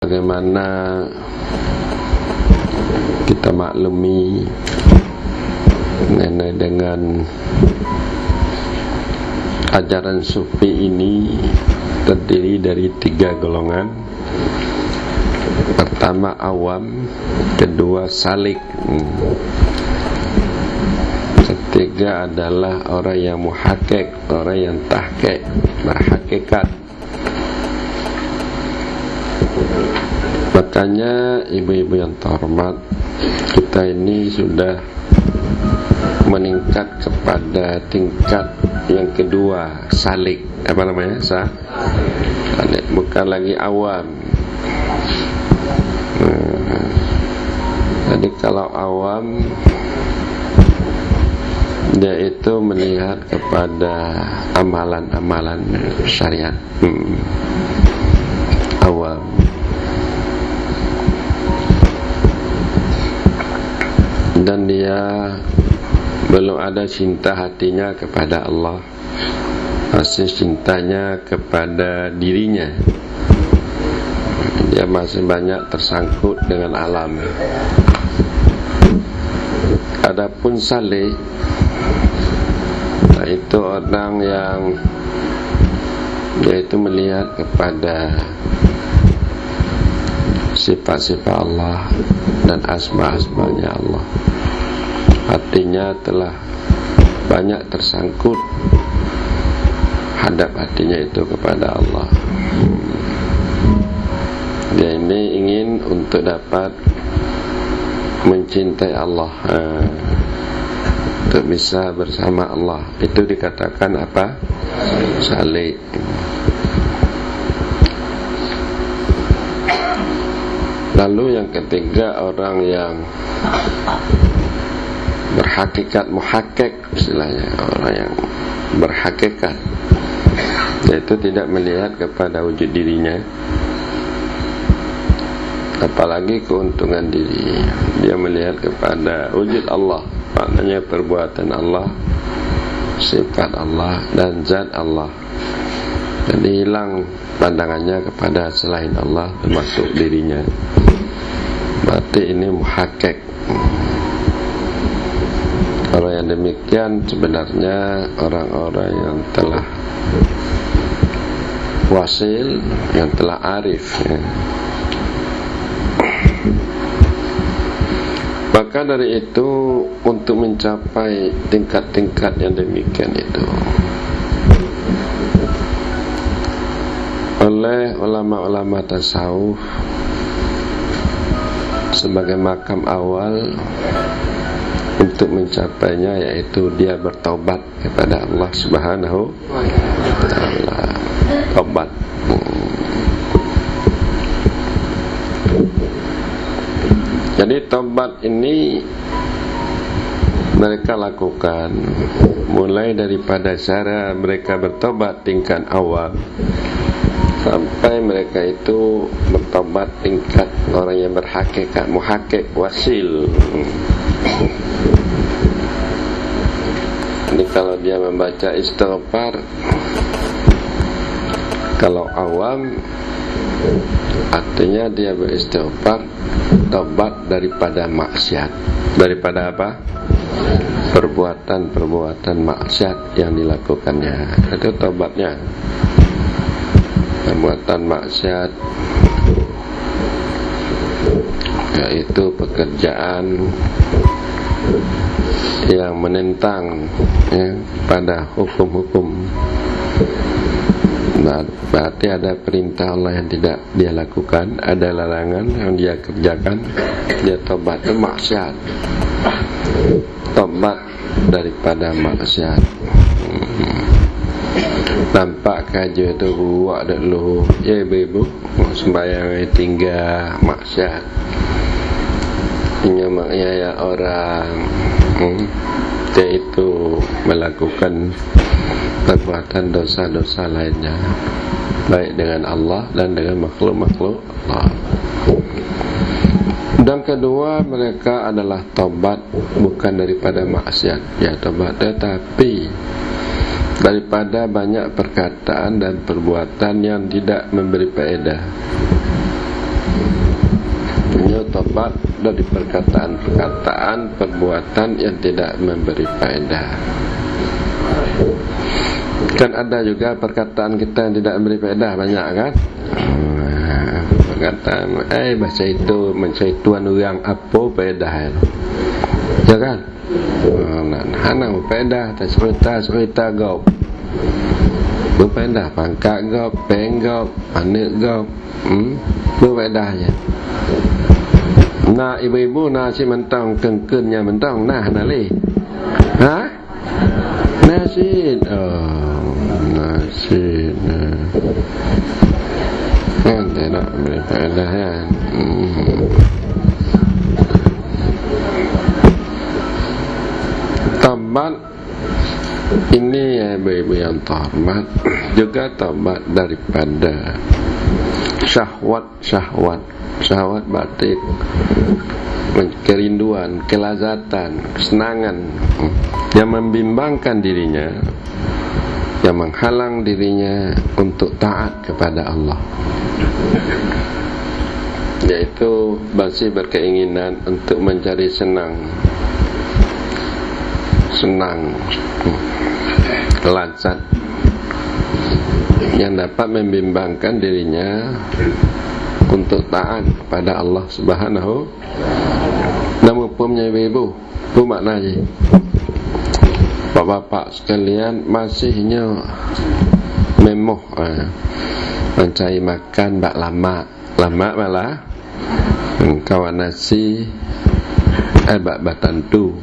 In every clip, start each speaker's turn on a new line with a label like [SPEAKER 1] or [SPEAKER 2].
[SPEAKER 1] Bagaimana kita maklumi mengenai dengan ajaran sufi ini terdiri dari 3 golongan. Pertama awam, kedua salik, ketiga adalah orang yang muhakkik, orang yang tahqiq, berhakikat. Makanya ibu-ibu yang terhormat, kita ini sudah meningkat kepada tingkat yang kedua, salik. Apa namanya? Salik, bukan lagi awam. Jadi kalau awam, dia itu melihat kepada amalan-amalan syariat. Awam. Dan dia belum ada cinta hatinya kepada Allah, masih cintanya kepada dirinya. Dia masih banyak tersangkut dengan alam. Adapun salih, itu orang yang yaitu melihat kepada sifat-sifat Allah dan asma-asmanya Allah. Hatinya telah banyak tersangkut, hadap hatinya itu kepada Allah. Dia ini ingin untuk dapat mencintai Allah, untuk bisa bersama Allah. Itu dikatakan apa? Salik. Lalu yang ketiga, orang yang berhakikat, muhakkik istilahnya, orang yang berhakikat, yaitu tidak melihat kepada wujud dirinya, apalagi keuntungan diri. Dia melihat kepada wujud Allah, maknanya perbuatan Allah, sifat Allah dan zat Allah. Jadi hilang pandangannya kepada selain Allah, termasuk dirinya. Berarti ini muhakkik. Orang yang demikian sebenarnya orang-orang yang telah wasil, yang telah arif, ya. Maka dari itu, untuk mencapai tingkat-tingkat yang demikian itu, oleh ulama-ulama tasawuf, sebagai makam awal untuk mencapainya, yaitu dia bertaubat kepada Allah Subhanahu wa ta'ala. Taubat. Jadi taubat ini mereka lakukan mulai daripada cara mereka bertobat tingkat awal sampai mereka itu bertobat tingkat orang yang berhakikat, muhakkik, wasil. Ini kalau dia membaca istighfar, kalau awam artinya dia beristighfar, tobat daripada maksiat. Daripada apa? Perbuatan-perbuatan maksiat yang dilakukannya. Itu tobatnya. Perbuatan maksiat, yaitu pekerjaan yang menentang, ya, pada hukum-hukum. Berarti ada perintah Allah yang tidak dia lakukan, ada larangan yang dia kerjakan, dia tobat. Itu maksiat. Tobat daripada maksiat. Nampak kaji itu buat dulu, ya ibu-ibu, sembahyang tinggal maksiat, ya orang, yaitu melakukan perbuatan dosa-dosa lainnya, baik dengan Allah dan dengan makhluk-makhluk Allah. Dan kedua, mereka adalah tobat bukan daripada maksiat, ya tobat, tetapi daripada banyak perkataan dan perbuatan yang tidak memberi faedah. dari perkataan-perkataan, perbuatan yang tidak memberi faedah. Kan ada juga perkataan kita yang tidak memberi faedah, banyak kan? Perkataan bahasa itu mencaituan orang apa faedah ya kan? Hana faedah, tak cerita gop berfaedah, pangkat gop, peng gop, anak gop, berfaedahnya. Nah ibu-ibu nasi mentang kengkennya mentang nah nali nasi nasi kan tidak berfaedah ya. Tabat ini ya ibu-ibu yang terhormat, juga tabat daripada syahwat batin, kerinduan, kelazatan, kesenangan yang membimbangkan dirinya, yang menghalang dirinya untuk taat kepada Allah, yaitu masih berkeinginan untuk mencari senang, lazat yang dapat membimbangkan dirinya untuk taat kepada Allah Subhanahu. Nama punya ibu, apa maknanya? Bapak-bapak sekalian masihnya memoh mencari makan bak lama malah kawan nasi bak tentu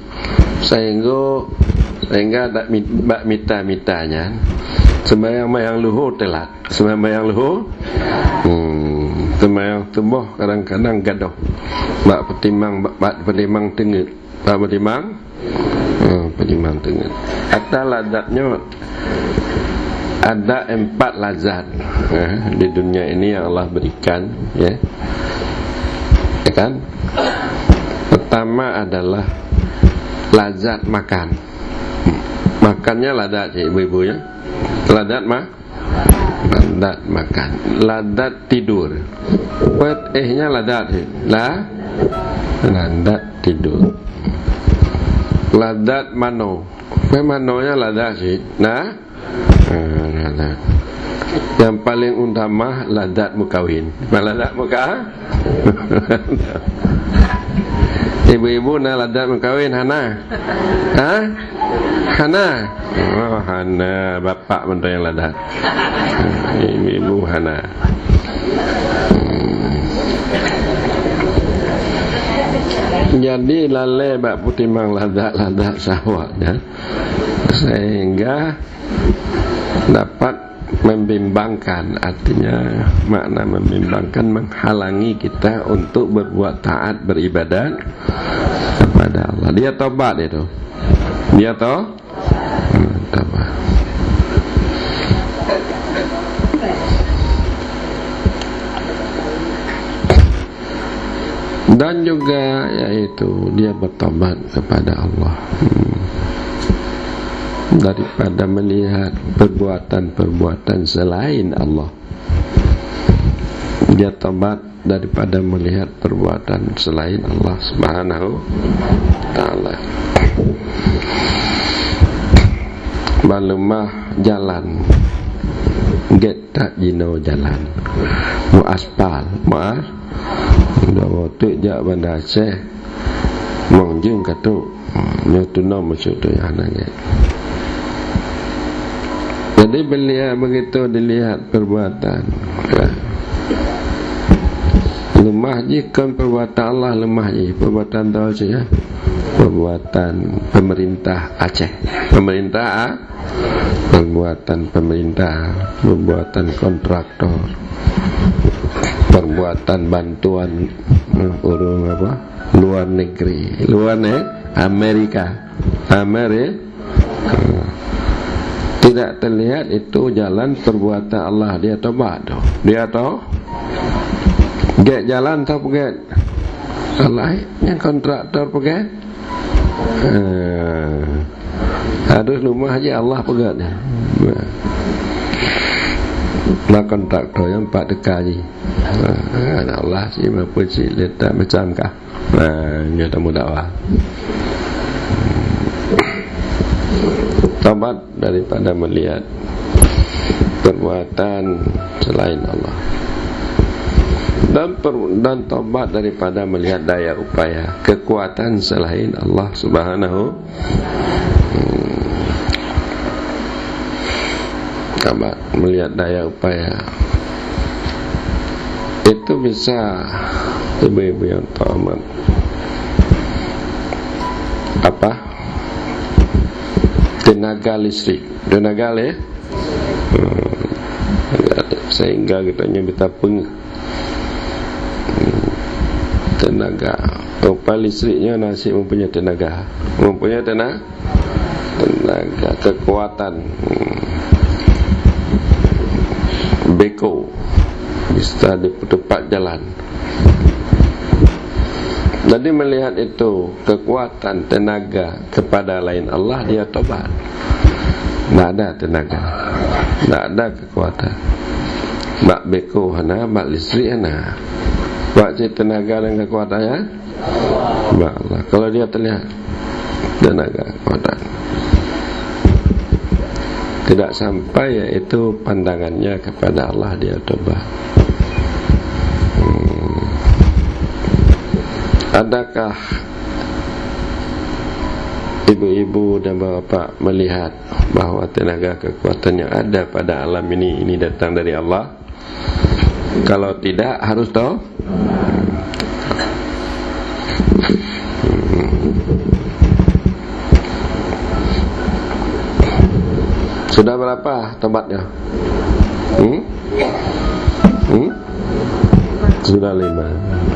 [SPEAKER 1] sehingga tak minta-mintanya sembahyang luhur telat, sembahyang luhur sembahyang subuh kadang-kadang gaduh bak pertimang tengit, bak pertimang tengit. Atas lazatnya ada 4 lazat di dunia ini yang Allah berikan, ya kan? Pertama adalah lazat makan. Makannya lazat ya ibu-ibu ya. Lazat lazat makan. Lazat tidur. Nya lazat lazat tidur. Lazat mano. Manonya lazat sih. Lazat. Yang paling utama lazat mukawin. Lazat muka. Ibu-ibu nak lazat mukawin Hana? Hana? Oh Hana, bapak menteri yang lazat. Ibu-ibu Hana. Jadi lalai bak putimang lazat syahwat ya. Sehingga dapat membimbangkan, artinya makna membimbangkan menghalangi kita untuk berbuat taat beribadat kepada Allah. Dia tobat itu. Dia tobat. Dan juga yaitu dia bertobat kepada Allah daripada melihat perbuatan-perbuatan selain Allah. Dia tobat daripada melihat perbuatan selain Allah Subhanahu taala. Balumah jalan get tak jino jalan mu aspal dah waktu jak bandar Aceh mongjung katu nyotuno masuk tu anaknya. Jadi beliau begitu dilihat perbuatan lemah jika perbuatan Allah lemah je perbuatan tahu saja perbuatan pemerintah Aceh, perbuatan pemerintah, perbuatan kontraktor, perbuatan bantuan urung apa luar negeri, Amerika. Tidak terlihat itu jalan perbuatan Allah. Dia tobat tu. Dia tahu get jalan tak pegat Allah yang kontraktor pegat harus rumah aja Allah pegat lah kontraktor yang 4 dekar je Allah si mapuji letak macam kah. Dia tamu dakwah. Tobat daripada melihat perbuatan selain Allah, dan tobat daripada melihat daya upaya kekuatan selain Allah Subhanahu. Tobat melihat daya upaya itu bisa ibu-ibu yang tamat apa? Tenaga listrik, tenaga sehingga kita nyebut tenaga upaya listriknya nasi mempunyai tenaga kekuatan beko bisa diputar jalan. Jadi melihat itu kekuatan tenaga kepada lain Allah, dia tobat. Tak ada tenaga, tak ada kekuatan. Bak beko hana, bak listrik hana. Bak tenaga dan kekuatannya bak Allah. Kalau dia terlihat tenaga kekuatan, tidak sampai yaitu pandangannya kepada Allah, dia tobat. Adakah ibu-ibu dan bapak melihat bahawa tenaga kekuatan yang ada pada alam ini datang dari Allah? Kalau tidak, harus tahu. Sudah berapa tobatnya? Sudah 5.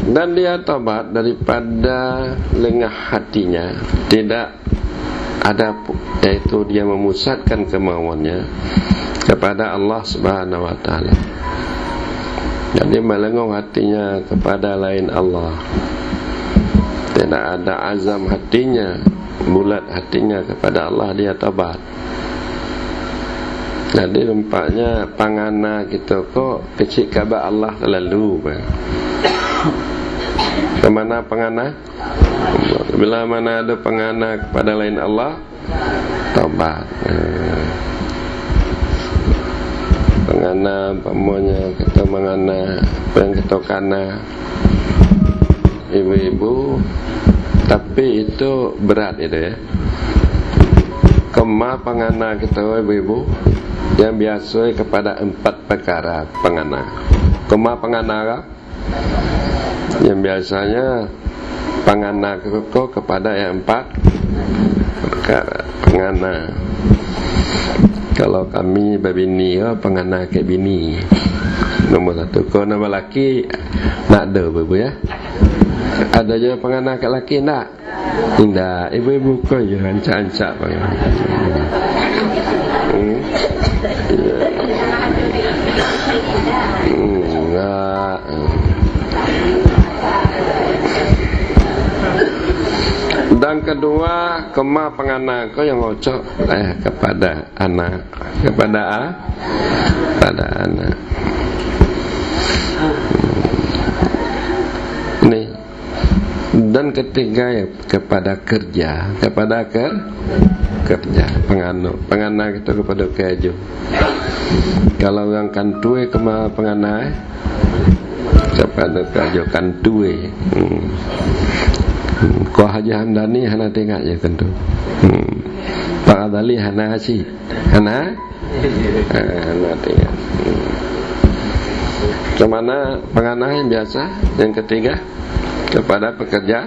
[SPEAKER 1] Dan dia tobat daripada lengah hatinya, tidak ada, yaitu dia memusatkan kemauannya kepada Allah Subhanahu wa taala. Jadi melengong hatinya kepada lain Allah, tidak ada azam hatinya, bulat hatinya kepada Allah, dia tobat. Jadi nampaknya pangana kita kok kecil kepada Allah terlalu. Kemana pengana? Bila mana ada pengana kepada lain Allah, tobat. Pengana pamonya kita mengana yang kita kana ibu-ibu, tapi itu berat itu ya. Kema pengana kita ibu-ibu yang biasa kepada 4 perkara pengana. Kema pengana yang biasanya pangana keko kepada yang 4 perkara pengana. Kalau kami babini pengana ke bini. Nombor 1. Kalau nama laki nak ada ibu ya. Ada je pengana ke laki nak. Tidak, ibu-ibu kau je ancak-ancak pengana. Enggak. Dan kedua, kema pengana kau yang ngocok kepada anak, kepada anak. Nih. Dan ketiga ya kepada kerja, kerja pengana kita kepada kerja. Kalau orang kantue kema pengana kepada kerja kantue. Kau Haji Hamdani hana tengok je kan tu. Pak Adali hana haji. Hana tengok. Kemana pengana yang biasa? Yang ketiga kepada pekerja.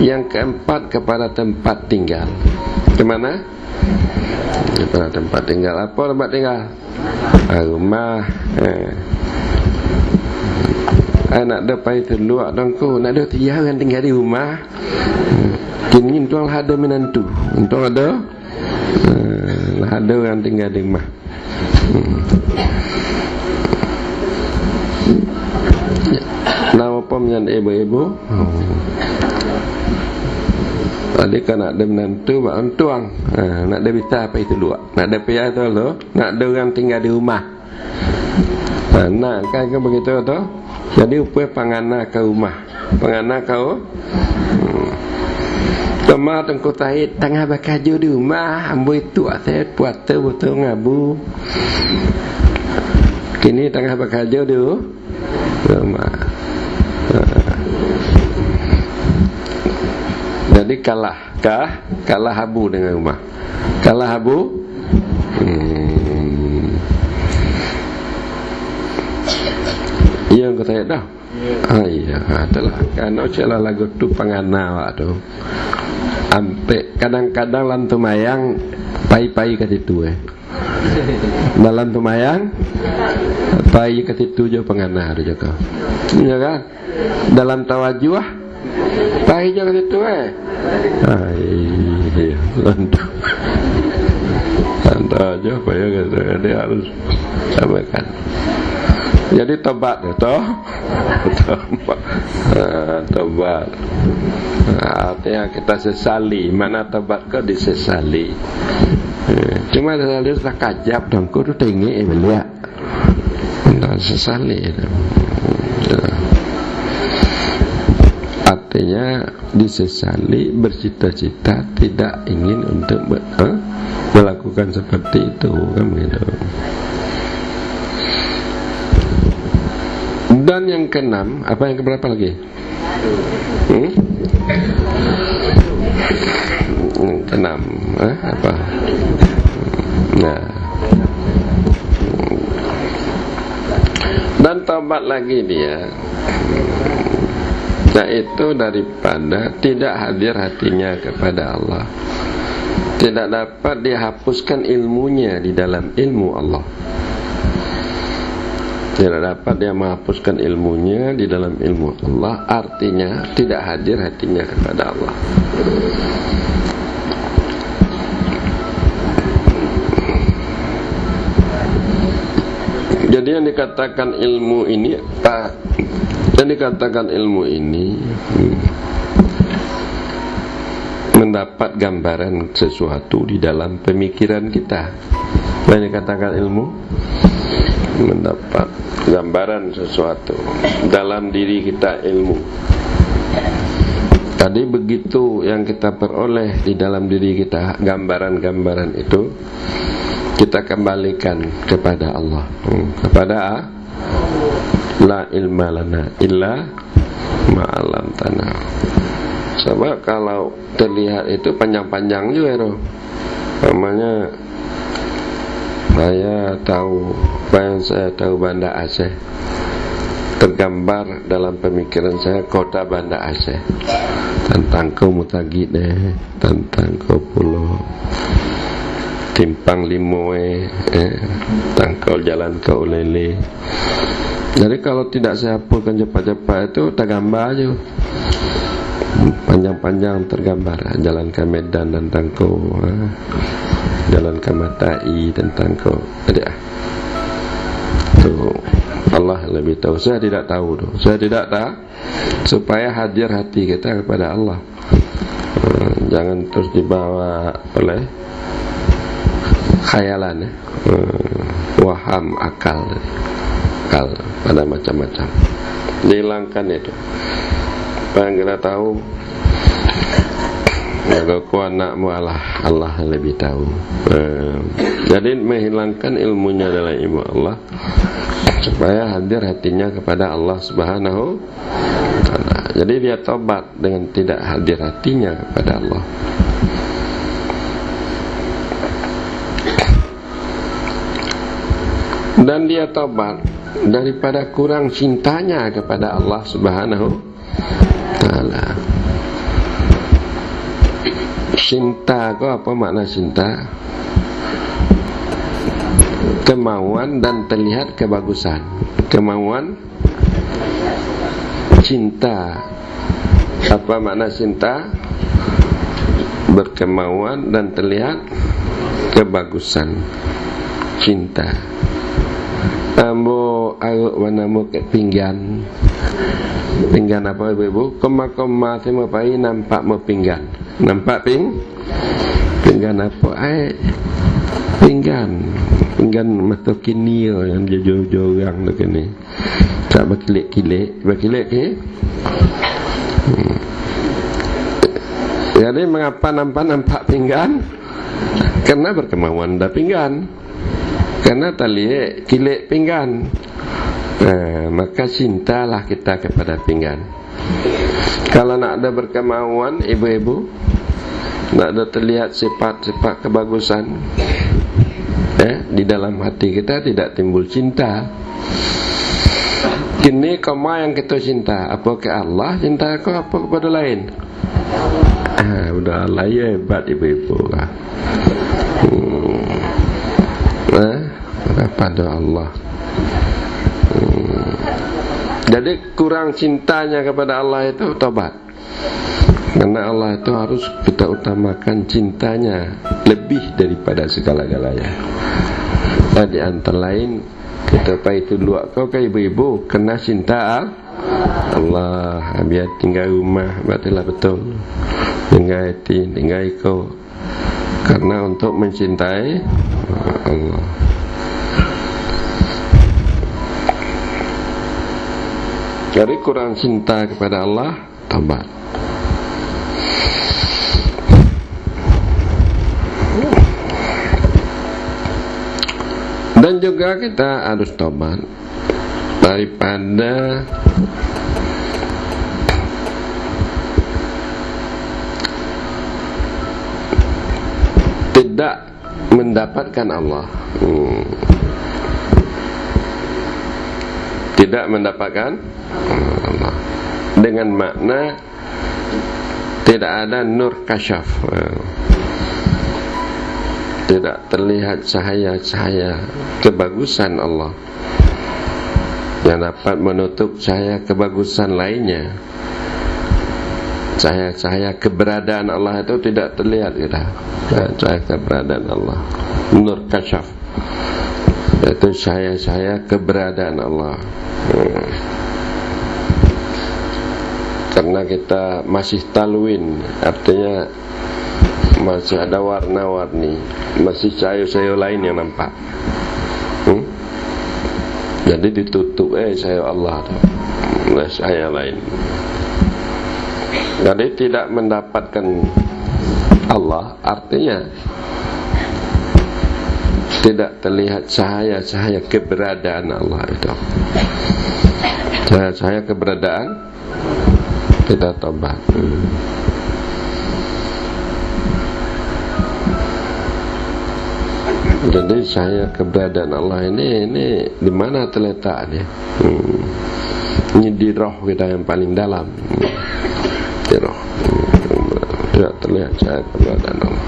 [SPEAKER 1] Yang keempat kepada tempat tinggal. Kemana? Kepada tempat tinggal. Apa tempat tinggal? Rumah. Nak ada pai terluak dongko, nak ada tiang yang tinggal di rumah. Kini tuang ada menantu. Tuang ada ada orang tinggal di rumah. Nama pemilihan ibu-ibu. Tadi kan nak ada menantu, mak tuang. Nak ada bita apa itu luak. Nak ada pihak tu lo, nak ada orang tinggal di rumah. Nak kan begitu tu. Jadi upaya pangana ke rumah. Pangana kau. Tama tengku tahit tengah bakaju di rumah, amboi tu aset puat tu betul ngabu. Kini tengah bakaju di rumah. Jadi kalah habu dengan rumah. Kalah habu. Yang kata dah. Iya, adalah kan ocelah lagu tu pangana wak tu. Ampe kadang-kadang lantu mayang pai-pai kat situ dalam tumayang pai kat situ je pengana tu juga. Ya kan? Dalam tawajuh pai je kat situ lantu. Lantu aja pai kata dia harus sampaikan. Jadi tobat itu tobat artinya kita sesali. Mana tobat kau disesali. Cuma sesali tak kajab dong. Kau tu tinggi melihat sesali itu. Artinya disesali, bercita-cita tidak ingin untuk melakukan seperti itu kan begitu. Dan yang keenam, apa yang keberapa lagi? Yang keenam, apa? Nah, dan taubat lagi dia, yaitu daripada tidak hadir hatinya kepada Allah, tidak dapat dihapuskan ilmunya di dalam ilmu Allah. Tidak dapat dia menghapuskan ilmunya di dalam ilmu Allah. Artinya tidak hadir hatinya kepada Allah. Jadi yang dikatakan ilmu ini mendapat gambaran sesuatu di dalam pemikiran kita. Yang dikatakan ilmu mendapat gambaran sesuatu dalam diri kita. Ilmu tadi begitu yang kita peroleh di dalam diri kita, gambaran-gambaran itu kita kembalikan kepada Allah, kepada la ilma lana illa ma'alamtana. Sebab kalau terlihat itu panjang-panjang juga itu. Namanya saya tahu Banda Aceh. Tergambar dalam pemikiran saya kota Banda Aceh. Tentang kau Mutagid tentang kau Pulau Timpang Limoe, tentang kau jalan kau Lele. Jadi kalau tidak saya hapuskan cepat-cepat itu tergambar aja. Panjang-panjang tergambar. Jalan ke Medan tentang kau, jalan ke Matai tentang kau. Ada tu Allah lebih tahu. Saya tidak tahu tu. Saya tidak tahu. Supaya hadir hati kita kepada Allah. Jangan terus dibawa oleh khayalan, waham, akal pada macam-macam. Dihilangkan itu. Apa yang kita tahu, aku anakmu Allah lebih tahu. Jadi menghilangkan ilmunya dalam ilmu Allah supaya hadir hatinya kepada Allah Subhanahu wa ta'ala. Jadi dia tobat dengan tidak hadir hatinya kepada Allah. Dan dia tobat daripada kurang cintanya kepada Allah Subhanahu wa ta'ala. Cinta kau apa makna cinta? Kemauan dan terlihat kebagusan. Kemauan, cinta. Apa makna cinta? Berkemauan dan terlihat kebagusan. Cinta. Ambo aruk wanamu ke pinggan. Pinggan apa ibu-ibu? Koma-koma tema pai nampak mau pinggan. Nampak pinggan apa? Pinggan mata kini yang jauh-jauh orang tu ni. Tak berkilik ke? Jadi mengapa nampak pinggan? Karena berkemauan dah pinggan. Karena tali kilik pinggan. Maka cintalah kita kepada pinggan. Kalau nak ada berkemauan ibu-ibu, nak ada terlihat sifat-sifat kebagusan, di dalam hati kita tidak timbul cinta. Kini koma yang kita cinta, apa ke Allah, cinta ke apa kepada lain? Udah Allah ya hebat ibu-ibu lah. Kepada Allah. Jadi kurang cintanya kepada Allah itu tobat. Karena Allah itu harus kita utamakan cintanya lebih daripada segala-galanya. Di antara lain kita payah luak kau ke ibu-ibu kena cinta Allah. Biar tinggal rumah batilah betul dengan hati, dengan kau. Karena untuk mencintai Allah. Jadi kurang cinta kepada Allah, tobat. Dan juga kita harus tobat daripada tidak mendapatkan Allah. Tidak mendapatkan Allah dengan makna tidak ada nur kasyaf, tidak terlihat cahaya-cahaya kebagusan Allah yang dapat menutup cahaya kebagusan lainnya. Cahaya-cahaya keberadaan Allah itu tidak terlihat kita. Cahaya keberadaan Allah, nur kasyaf, itu cahaya-cahaya keberadaan Allah. Karena kita masih talwin, artinya masih ada warna-warni, masih cahaya-cahaya lain yang nampak. Jadi ditutup cahaya Allah oleh cahaya lain. Jadi tidak mendapatkan Allah artinya tidak terlihat cahaya-cahaya keberadaan Allah itu. Cahaya keberadaan kita tobat. Jadi cahaya keberadaan Allah ini di mana terletaknya? Ini di roh kita yang paling dalam. Di roh. Tidak terlihat cahaya keberadaan Allah.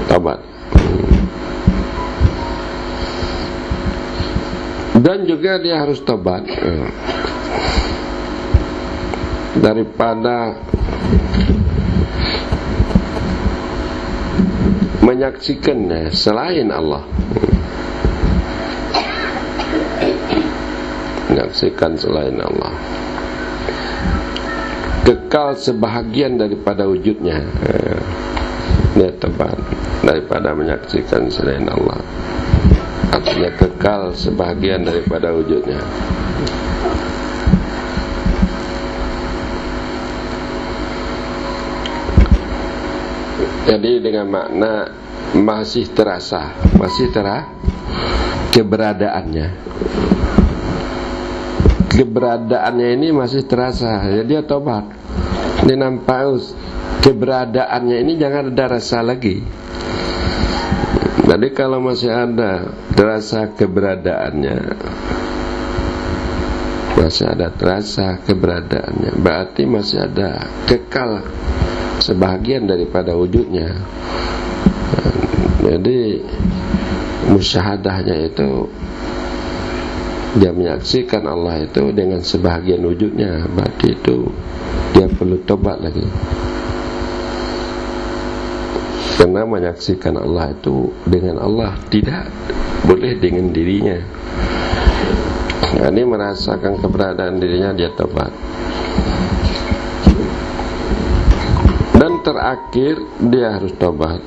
[SPEAKER 1] Tobat. Dan juga dia harus tobat daripada menyaksikan selain Allah. Menyaksikan selain Allah, kekal sebahagian daripada wujudnya. Dia tobat daripada menyaksikan selain Allah, artinya kekal sebahagian daripada wujudnya. Jadi dengan makna masih terasa keberadaannya. Keberadaannya ini masih terasa. Jadi dia tobat. Dia nampak keberadaannya ini jangan ada rasa lagi. Jadi kalau masih ada terasa keberadaannya, masih ada terasa keberadaannya, berarti masih ada kekal sebahagian daripada wujudnya. Jadi musyahadahnya itu dia menyaksikan Allah itu dengan sebahagian wujudnya, berarti itu dia perlu tobat lagi. Karena menyaksikan Allah itu dengan Allah, tidak boleh dengan dirinya. Jadi merasakan keberadaan dirinya, dia tobat. Dan terakhir dia harus tobat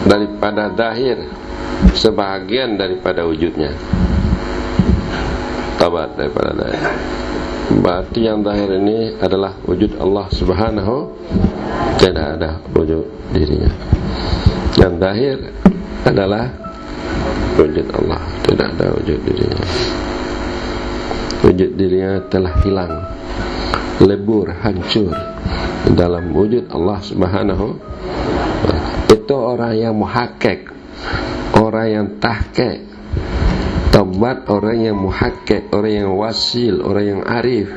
[SPEAKER 1] daripada zahir, sebahagian daripada wujudnya. Tobat daripada zahir. Berarti yang zahir ini adalah wujud Allah Subhanahu, tidak ada wujud dirinya. Yang zahir adalah wujud Allah, tidak ada wujud dirinya. Wujud dirinya telah hilang, lebur, hancur dalam wujud Allah Subhanahu. Itu orang yang muhakkik, orang yang tahqiq. Tobat orang yang muhakkik, orang yang wasil, orang yang arif.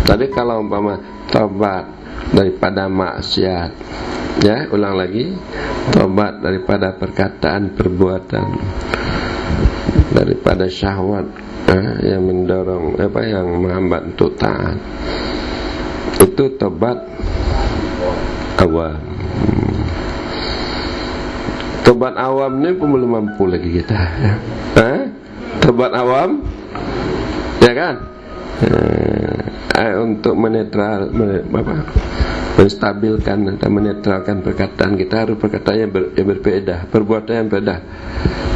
[SPEAKER 1] Tadi kalau umpama tobat daripada maksiat, ya, ulang lagi, tobat daripada perkataan, perbuatan, daripada syahwat yang mendorong, yang menghambat untuk taat. Itu tobat awam. Tobat awam ni pun belum mampu lagi kita, tobat awam, ya kan, untuk menstabilkan atau menetralkan perkataan kita, harus perkataan yang berbeda, perbuatan yang berbeda.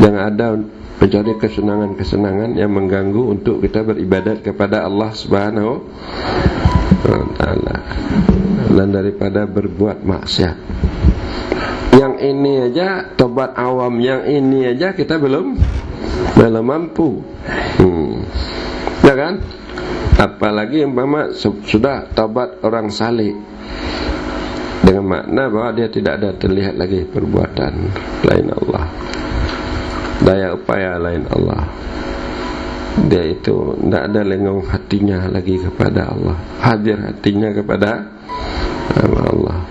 [SPEAKER 1] Jangan ada mencari kesenangan-kesenangan yang mengganggu untuk kita beribadat kepada Allah Subhanahu wa Ta'ala, dan daripada berbuat maksiat. Yang ini aja tobat awam, yang ini aja kita belum mampu, ya kan? Apalagi umpama sudah tobat orang saleh, dengan makna bahwa dia tidak ada terlihat lagi perbuatan lain Allah, daya upaya lain Allah. Dia itu tidak ada lenggong hatinya lagi kepada Allah, hadir hatinya kepada Allah.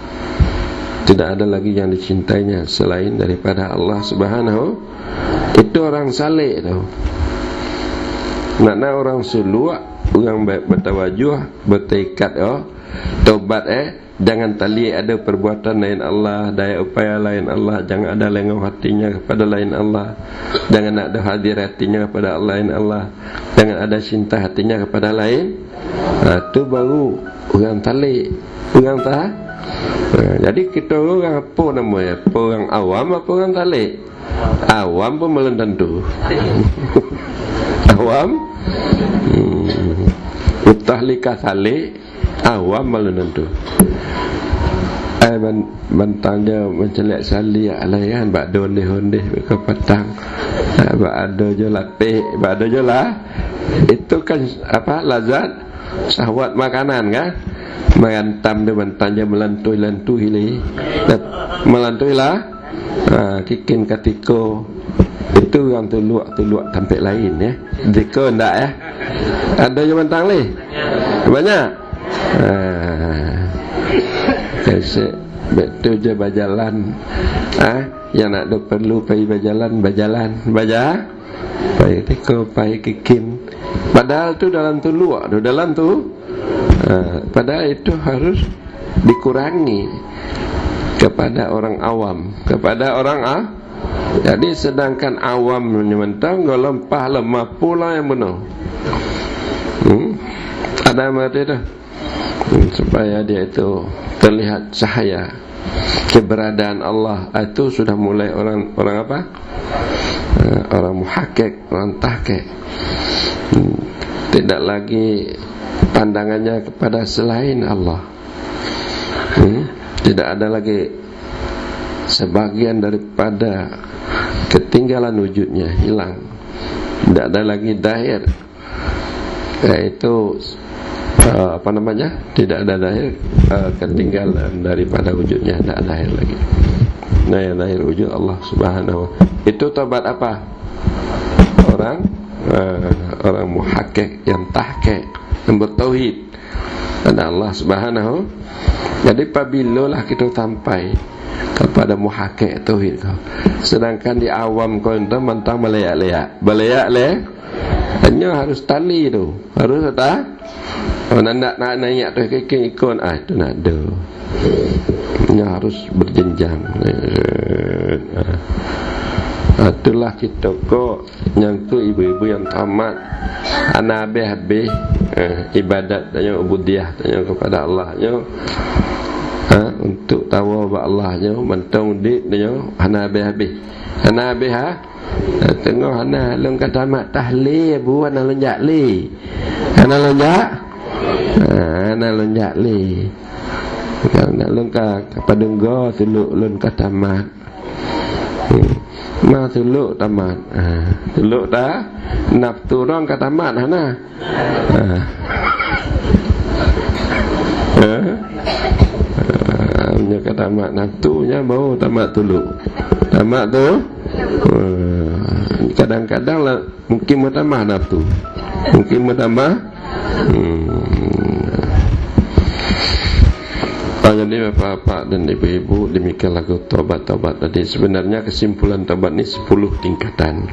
[SPEAKER 1] Tidak ada lagi yang dicintainya selain daripada Allah Subhanahu. Itu orang saleh itu. Makna orang suluk, orang bertawajuh, bertekad, tobat, jangan tali ada perbuatan lain Allah, daya upaya lain Allah, jangan ada lenggong hatinya kepada lain Allah, jangan ada hadir hatinya kepada lain Allah, jangan ada cinta hatinya kepada lain. Itu baru orang tali, orang tahan. Jadi kita orang apa namanya? Orang awam apa orang talik? Awam pun belum tentu. Awam utahlika talik, awam belum tentu. Bantangnya mencelak sali alayan bak doneh hondeh ke petang. Bak ada je latih, bak ada je lah. Itu kan apa? Lazat syahwat makanan kan? Merantam dia bantanya melantui-lantui li. Melantui lah. Kikin katiko. Itu yang tuluak tampik lain ya. Diko ndak ya. Ada je bantang li. Banyak. Kasih betul je berjalan. Yang nak ada perlu pergi berjalan. Pergi tiko, pergi kikin. Padahal tu dalam tuluak tu, dalam tu. Padahal itu harus dikurangi kepada orang awam, kepada orang Jadi sedangkan awam menyentang golempah lemah pula yang benar. Ada mati tu, supaya dia itu terlihat cahaya keberadaan Allah. Itu sudah mulai orang apa? Orang muhakkik, orang tahqiq. Tidak lagi pandangannya kepada selain Allah. Tidak ada lagi sebagian daripada ketinggalan wujudnya, hilang. Tidak ada lagi dahir, yaitu tidak ada dahir, ketinggalan daripada wujudnya, tidak ada dahir lagi. Nah, yang dahir wujud Allah Subhanahu. Itu tobat apa? Orang muhakkik, yang tahqiq, yang bertauhid pada Allah Subhanahu. Jadi apabila kita sampai kepada muhakkik tauhid kau, sedangkan di awam kau itu mentang meleyak-leyak, hanya harus tali tu, harus tak? Nak naik tu ikon, itu nak ada. Hanya harus berjenjang. Itulah kita kok yang tu ibu-ibu yang tamat ana habis ibadat tanya ubudiyah tanya kepada Allah nyo untuk tahu ba Allah nyo mentong dik nyo ana habis tengok ana lung katamat tahlil bu ana lonjak li ana lonjak li nak lung ka padenggo tuluk lun katamat ma tuluk tamat tuluk dah naftu rong katamat hana punya katamat naftunya mau tamat tuluk tamat tu kadang-kadang lah mungkin bertambah nafsu mungkin bertambah jadi bapak-bapak dan ibu-ibu demikian lagu tobat-tobat tadi. Sebenarnya kesimpulan tobat ini 10 tingkatan.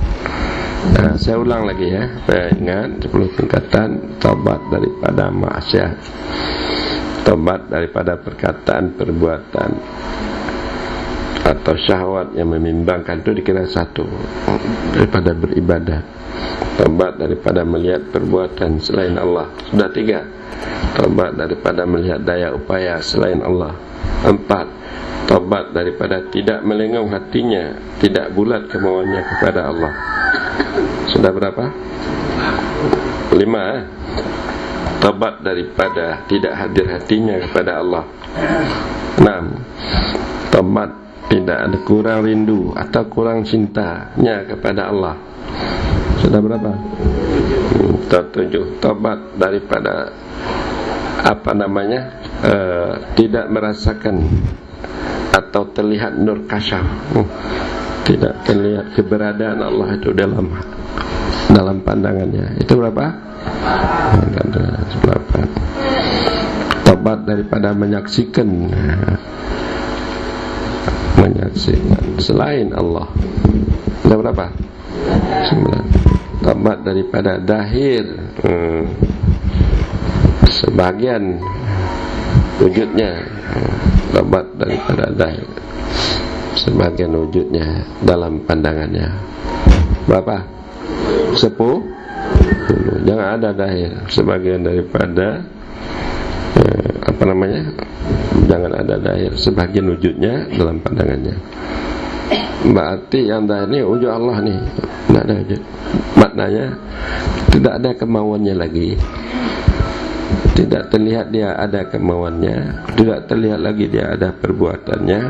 [SPEAKER 1] Saya ulang lagi ya, saya ingat 10 tingkatan tobat daripada maksiat, tobat daripada perkataan, perbuatan atau syahwat yang membimbangkan itu dikira 1 daripada beribadah, tobat daripada melihat perbuatan selain Allah sudah 3, tobat daripada melihat daya upaya selain Allah 4, tobat daripada tidak melengong hatinya, tidak bulat kemauannya kepada Allah sudah berapa? 5 tobat daripada tidak hadir hatinya kepada Allah 6, tobat tidak ada kurang rindu atau kurang cintanya kepada Allah sudah berapa? 7, tobat daripada tidak merasakan atau terlihat nur kasyaf, tidak terlihat keberadaan Allah itu dalam pandangannya. Itu berapa? 8. Tobat daripada menyaksikan selain Allah. Itu berapa? 9. Tobat daripada dahir sebagian wujudnya, tobat daripada dahir sebagian wujudnya dalam pandangannya. Berapa? 10. Jangan ada dahir sebagian daripada jangan ada dahir sebagian wujudnya dalam pandangannya. Berarti yang dahir ni wujud Allah ni, tidak ada wujud. Maknanya tidak ada kemauannya lagi, tidak terlihat dia ada kemauannya, tidak terlihat lagi dia ada perbuatannya.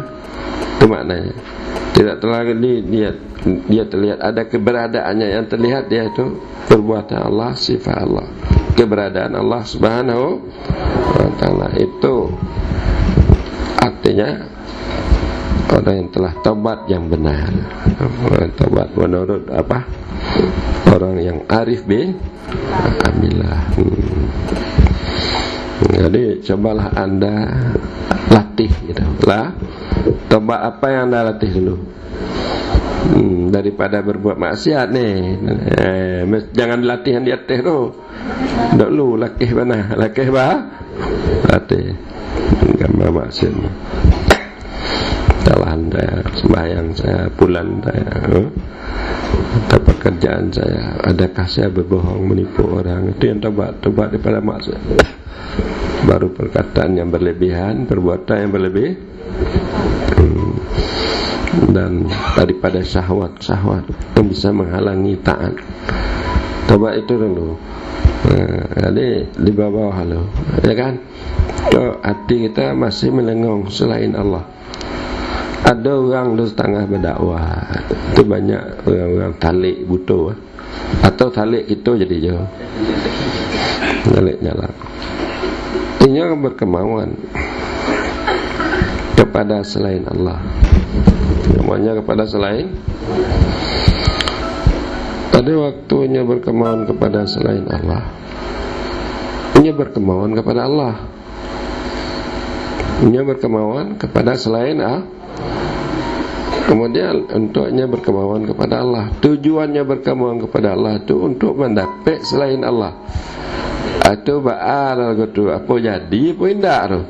[SPEAKER 1] Itu maknanya. Tidak terlihat dia terlihat ada keberadaannya. Yang terlihat dia itu perbuatan Allah, sifat Allah, keberadaan Allah Subhanahu wa ta'ala. Itu artinya orang yang telah taubat yang benar. Orang taubat menurut apa? Orang yang arif billah. Jadi cobalah anda latih gitu. Tobat apa yang anda latih dulu? Daripada berbuat maksiat nih. Jangan latihan di atas tu. Dulu latih mana? Latih latih gambar maksiat. Jalan saya, sembahyang saya, pulang saya, atau pekerjaan saya, adakah saya berbohong, menipu orang? Itu yang tobat daripada maksiat. Baru perkataan yang berlebihan, perbuatan yang berlebih, dan daripada syahwat yang bisa menghalangi taat. Tobat itu dulu. Jadi di bawah lo, ya kan? Hati kita masih melengong selain Allah. Ada orang di setengah berdakwah, itu banyak orang-orang talik butuh, atau talik kita jadi jauh, talik nyala. Ini berkemauan kepada selain Allah, semuanya kepada selain. Ada waktunya berkemauan kepada selain Allah. Ini berkemauan kepada Allah. Ini berkemauan kepada selain Allah. Kemudian untuknya berkemauan kepada Allah. Tujuannya berkemauan kepada Allah itu untuk mendapat selain Allah. Atau ba'al gitu, apa jadi apa indah tu.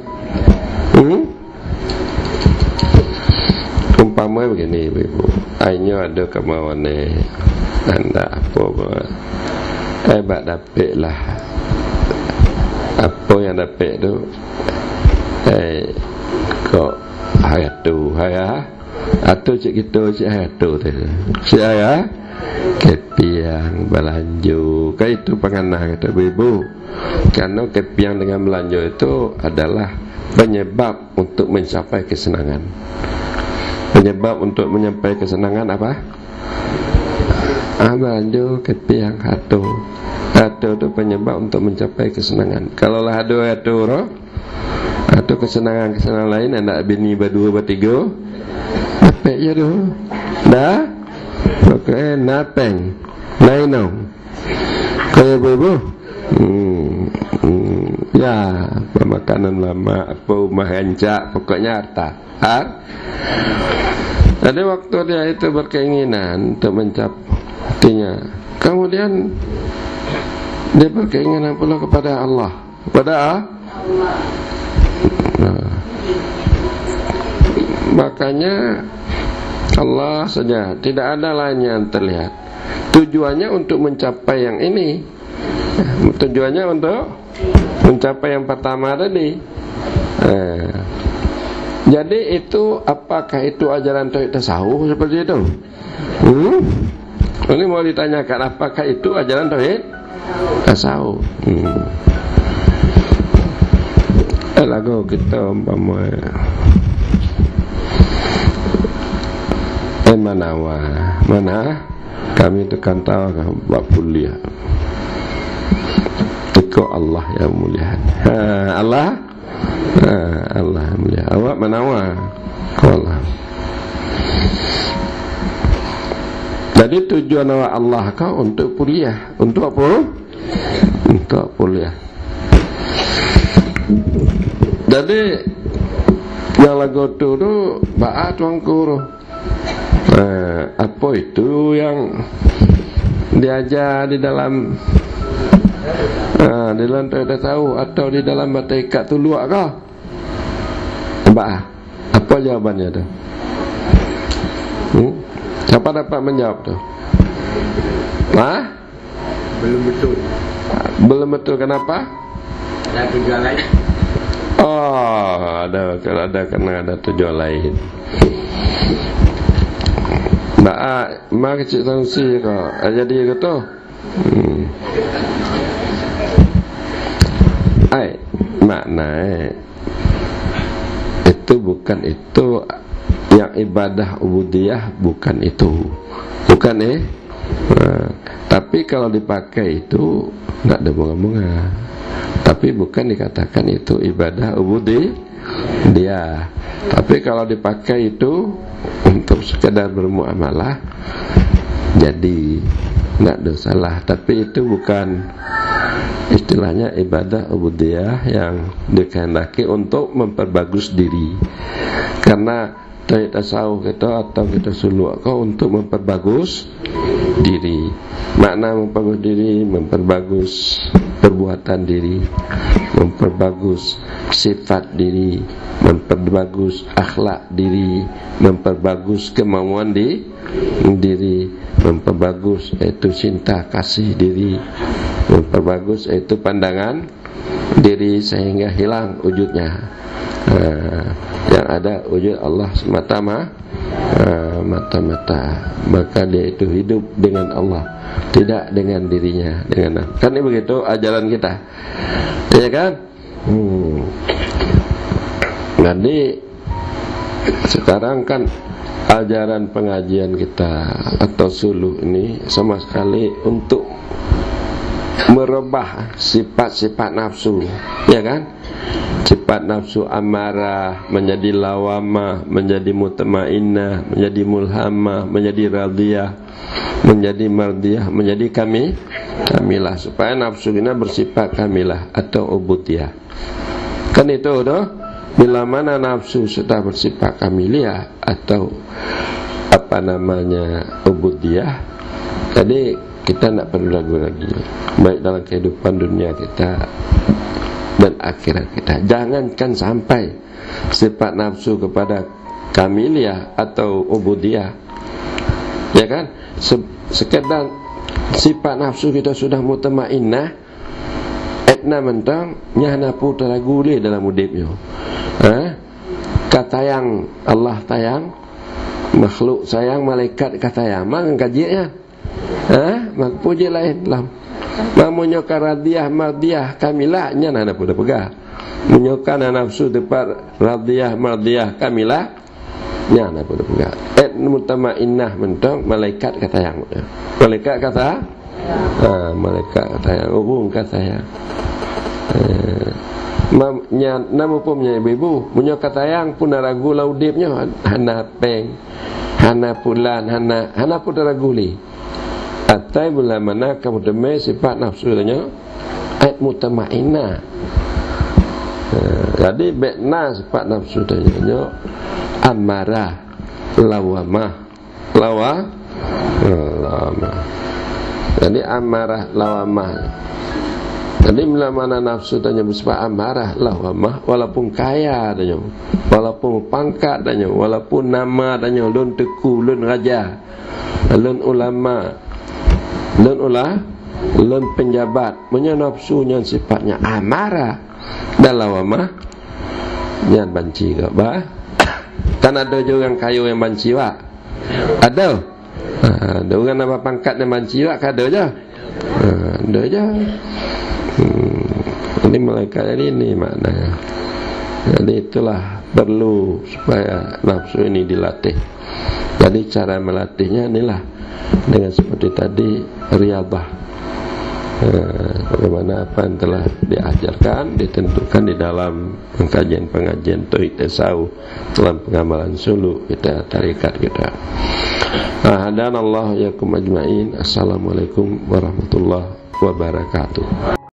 [SPEAKER 1] Umpama pertama begini ibu, ainyo ada kemauan anda apa bak dapat lah apa yang dapat tu kok hayatu atau cik kita cik hayatu tu cik ayah kepiang belanju kan itu pengenah kata ibu, karena kepiang dengan belanju itu adalah penyebab untuk mencapai kesenangan. Penyebab untuk mencapai kesenangan apa? Belanju kepiang hatu itu penyebab untuk mencapai kesenangan. Kalau lah ada atau kesenangan lain, anak bini berdua bertiga apa je tu dah pakai napeng lain dong kaya ibu ya pemakanan lama apa rumah rancak pokoknya harta ada waktu dia itu berkeinginan untuk mencapainya, kemudian dia berkeinginan pula kepada Allah, makanya Allah saja, tidak ada lain yang terlihat. Tujuannya untuk mencapai yang ini, tujuannya untuk mencapai yang pertama tadi. Jadi itu, apakah itu ajaran tauhid tasawuf seperti itu? Ini mau ditanyakan, apakah itu ajaran tauhid tasawuf? Lagu kita umpama mana kami tekan tahu buat kuliah ikut Allah yang mulia. Allah mulia. Awak menawa Allah. Jadi tujuan awak Allah kau untuk kuliah. Untuk apa? Untuk kuliah. Jadi yang lagu tu baat tuang guru. Apa itu yang diajar di dalam tidak tahu atau di dalam bataikat tu luak kah? Apa jawabannya tu? Siapa dapat menjawab tu?
[SPEAKER 2] Belum betul.
[SPEAKER 1] Belum betul, kenapa?
[SPEAKER 2] Ada tujuan lain.
[SPEAKER 1] Ada kena ada tujuan lain. Mak kecil sangsi kau jadi kata makna itu bukan itu yang ibadah ubudiyah, bukan itu, bukan tapi kalau dipakai itu enggak ada bunga-bunga, tapi bukan dikatakan itu ibadah ubudiyah. Tapi kalau dipakai itu untuk sekedar bermuamalah, jadi tidak ada salah. Tapi itu bukan istilahnya ibadah ubudiyah yang dikehendaki untuk memperbagus diri. Karena tauhid tasawuf kita atau kita suluk kau untuk memperbagus diri. Makna memperbagus diri, memperbagus perbuatan diri, memperbagus sifat diri, memperbagus akhlak diri, memperbagus kemauan diri, memperbagus itu cinta kasih diri, memperbagus itu pandangan diri sehingga hilang wujudnya. Yang ada wujud Allah semata-mata, maka dia itu hidup dengan Allah, tidak dengan dirinya, kan ini begitu ajaran kita, ya kan? Jadi sekarang kan ajaran pengajian kita atau suluh ini sama sekali untuk merubah sifat-sifat nafsu, ya kan? Sifat nafsu amarah menjadi lawamah, menjadi mutmainnah, menjadi mulhamah, menjadi radiyah, menjadi mardiyah, menjadi kamilah, supaya nafsu kita bersifat kamilah atau ubudiyah. Kan itu doh. Bila mana nafsu sudah bersifat kamiliyah atau ubudiyah, jadi kita tidak perlu ragu lagi, baik dalam kehidupan dunia kita dan akhirat kita. Jangankan sampai sifat nafsu kepada kamiliyah atau ubudiyah. Ya kan? Sekedar sifat nafsu kita sudah mutmainnah, etna mentang nyana pu teraguli dalam udipnya. Katayang Allah tayang, makhluk sayang, malaikat katayang, mang kajinya. Mak puji lain lam. Mamunyo karadiyah mardiyah kamilah nyana na pu pegah. Munyokan nafsu tepat radiyah mardiyah kamilah nyana pu pegah. Mutmainnah mentang malaikat katayang. Malaikat kata malaikat katayang hubung katayang. Nama pumnya ibu punya katayang pun ragu laudipnya hana peng hana pulan hana pun raguli atai bulan mana kamu demai sifat nafsunya ayat mutmainnah. Jadi bekna sifat nafsunya amarah lawamah jadi amarah lawamah. Jadi bila mana nafsu tanya bersifat amarah lawamah, walaupun kaya tanya, walaupun pangkat tanya, walaupun nama tanya, lun teku, lun raja, lun ulama, lun penjabat, punya nafsunya sifatnya amarah dan lawamah, jangan banci ke bah. Kan ada juga orang kayu yang banci wak. Ada orang nama pangkat yang banci wak, ada je. Ada je. Ini malaikat ini maknanya. Jadi itulah perlu supaya nafsu ini dilatih. Jadi cara melatihnya inilah dengan seperti tadi riyadhah. Bagaimana apa yang telah diajarkan, ditentukan di dalam pengajian-pengajian tauhid tasawuf, dalam pengamalan suluk kita, tarikat kita. Hadanallahu yakum ajmain. Assalamualaikum warahmatullahi wabarakatuh.